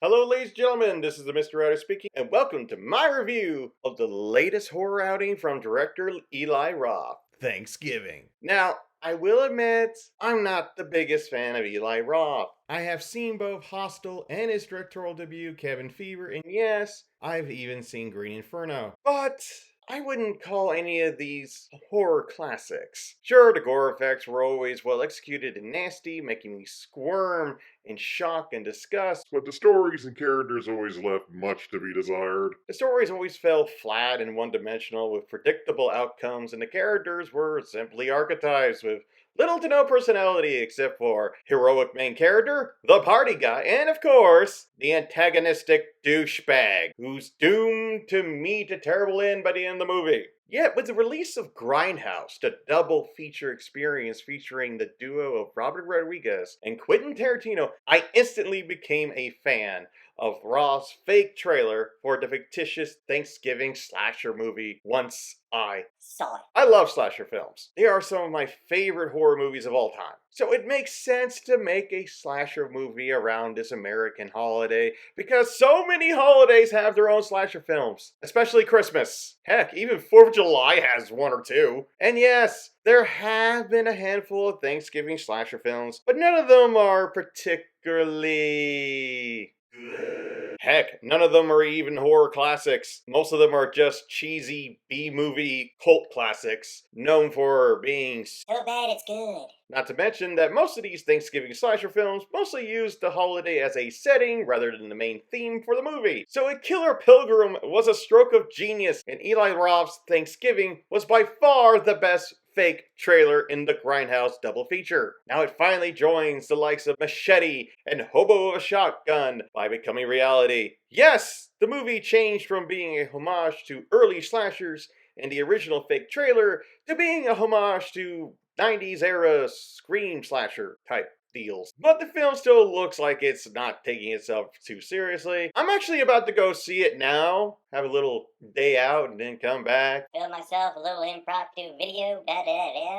Hello, ladies and gentlemen, this is the Mr. Writer speaking, and welcome to my review of the latest horror outing from director Eli Roth, Thanksgiving. Now, I will admit, I'm not the biggest fan of Eli Roth. I have seen both Hostel and his directorial debut, Cabin Fever, and yes, I've even seen Green Inferno. But I wouldn't call any of these horror classics. Sure, the gore effects were always well executed and nasty, making me squirm in shock and disgust. But the stories and characters always left much to be desired. The stories always fell flat and one dimensional with predictable outcomes, and the characters were simply archetypes with little to no personality except for heroic main character, the party guy, and of course, the antagonistic douchebag, who's doomed to meet a terrible end by the end of the movie. Yet, with the release of Grindhouse, the double feature experience featuring the duo of Robert Rodriguez and Quentin Tarantino, I instantly became a fan of Roth's fake trailer for the fictitious Thanksgiving slasher movie Once I Saw It. I love slasher films. They are some of my favorite horror movies of all time. So it makes sense to make a slasher movie around this American holiday because so many holidays have their own slasher films, especially Christmas. Heck, even 4th of July has one or two. And yes, there have been a handful of Thanksgiving slasher films, but none of them are particularly good. Heck, none of them are even horror classics. Most of them are just cheesy B-movie cult classics, known for being so bad it's good. Not to mention that most of these Thanksgiving slasher films mostly use the holiday as a setting rather than the main theme for the movie. So A Killer Pilgrim was a stroke of genius, and Eli Roth's Thanksgiving was by far the best fake trailer in the Grindhouse double feature. Now it finally joins the likes of Machete and Hobo of a Shotgun by becoming reality. Yes, the movie changed from being a homage to early slashers in the original fake trailer to being a homage to 90s era scream slasher type deals. But the film still looks like it's not taking itself too seriously. I'm actually about to go see it now, have a little day out, and then come back. Film myself a little impromptu video,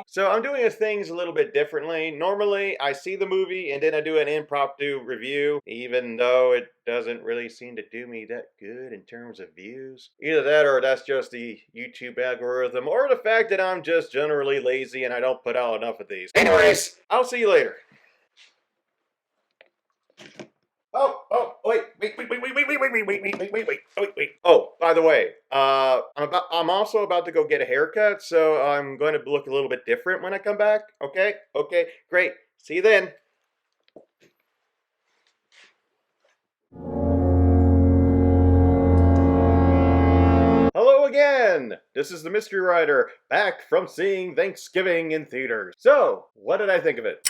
So I'm doing things a little bit differently. Normally, I see the movie and then I do an impromptu review, even though it doesn't really seem to do me that good in terms of views. Either that or that's just the YouTube algorithm, or the fact that I'm just generally lazy and I don't put out enough of these. Anyways, I'll see you later. Wait. Oh, by the way, I'm also about to go get a haircut, so I'm going to look a little bit different when I come back. Okay, great. See you then. Hello again! This is the Mystery Writer, back from seeing Thanksgiving in theaters. So, what did I think of it?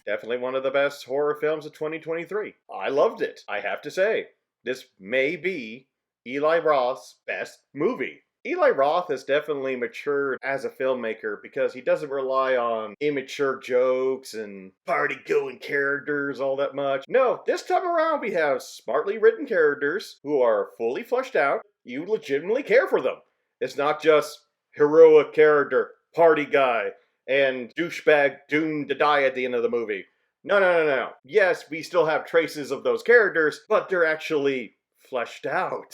Definitely one of the best horror films of 2023. I loved it, I have to say. This may be Eli Roth's best movie. Eli Roth has definitely matured as a filmmaker because he doesn't rely on immature jokes and party-going characters all that much. No, this time around we have smartly written characters who are fully fleshed out. You legitimately care for them. It's not just heroic character, party guy, and douchebag doomed to die at the end of the movie. No. Yes, we still have traces of those characters, but they're actually fleshed out,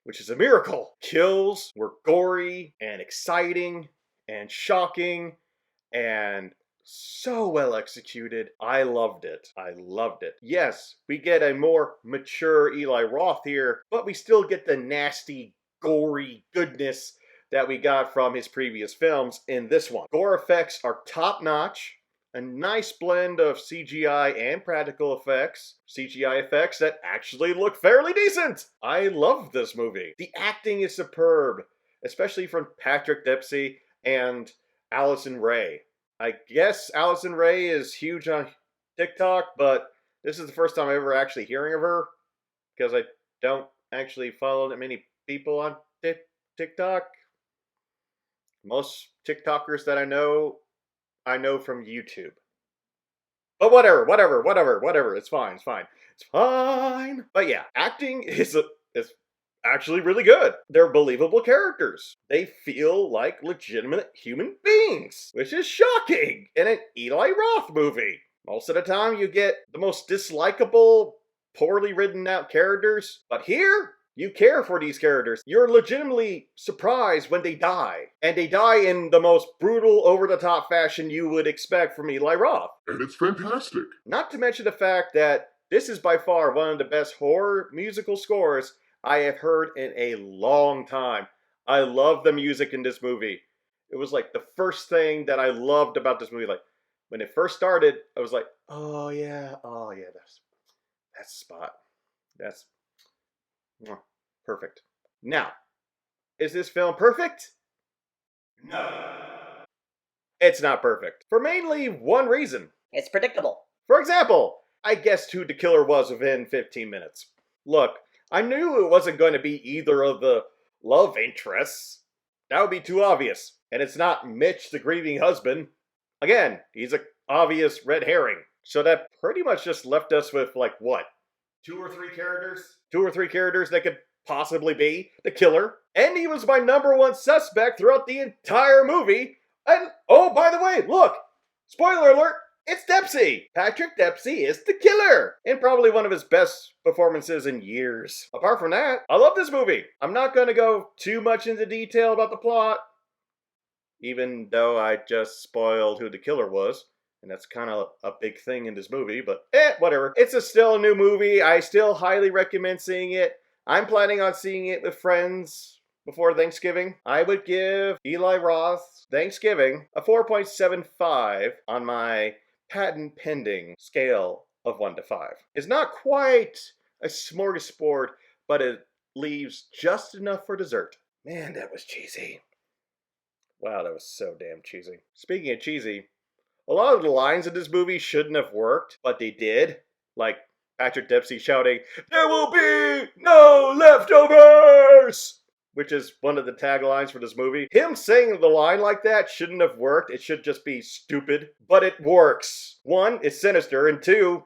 which is a miracle. Kills were gory and exciting and shocking and so well executed. I loved it. Yes, we get a more mature Eli Roth here, but we still get the nasty, gory goodness that we got from his previous films in this one. Gore effects are top-notch. A nice blend of CGI and practical effects. CGI effects that actually look fairly decent. I love this movie. The acting is superb, especially from Patrick Dempsey and Allison Ray. I guess Allison Ray is huge on TikTok, but this is the first time I'm ever actually hearing of her because I don't actually follow that many people on TikTok. Most TikTokers that I know from YouTube. But whatever. It's fine. But yeah, acting is actually really good. They're believable characters. They feel like legitimate human beings, which is shocking in an Eli Roth movie. Most of the time, you get the most dislikable, poorly written out characters. But here, you care for these characters. You're legitimately surprised when they die. And they die in the most brutal, over-the-top fashion you would expect from Eli Roth. And it's fantastic. Not to mention the fact that this is by far one of the best horror musical scores I have heard in a long time. I love the music in this movie. It was like the first thing that I loved about this movie. Like, when it first started, I was like, oh yeah, that's the spot. That's perfect. Now, is this film perfect? No. It's not perfect. For mainly one reason. It's predictable. For example, I guessed who the killer was within 15 minutes. Look, I knew it wasn't going to be either of the love interests. That would be too obvious. And it's not Mitch, the grieving husband. Again, he's an obvious red herring. So that pretty much just left us with, like, what? Two or three characters that could possibly be the killer. And he was my number one suspect throughout the entire movie. And, oh, by the way, look! Spoiler alert! It's Dempsey! Patrick Dempsey is the killer! And probably one of his best performances in years. Apart from that, I love this movie. I'm not going to go too much into detail about the plot, even though I just spoiled who the killer was. And that's kind of a big thing in this movie, but whatever. It's still a new movie. I still highly recommend seeing it. I'm planning on seeing it with friends before Thanksgiving. I would give Eli Roth's Thanksgiving a 4.75 on my patent pending scale of 1 to 5. It's not quite a smorgasbord, but it leaves just enough for dessert. Man, that was cheesy. Wow, that was so damn cheesy. Speaking of cheesy, a lot of the lines in this movie shouldn't have worked, but they did. Like Patrick Dempsey shouting, "There will be no leftovers!" Which is one of the taglines for this movie. Him saying the line like that shouldn't have worked. It should just be stupid. But it works. 1, it's sinister. And 2,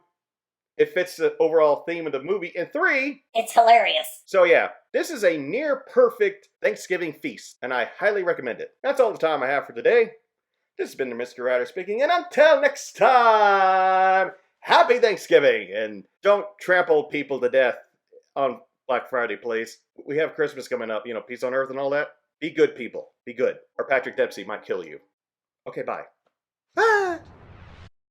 it fits the overall theme of the movie. And 3, it's hilarious. So yeah, this is a near perfect Thanksgiving feast. And I highly recommend it. That's all the time I have for today. This has been the Mr. Ryder speaking. And until next time, happy Thanksgiving. And don't trample people to death on Black Friday, please. We have Christmas coming up, peace on earth and all that. Be good, people. Be good. Or Patrick Dempsey might kill you. Okay, bye. Ah!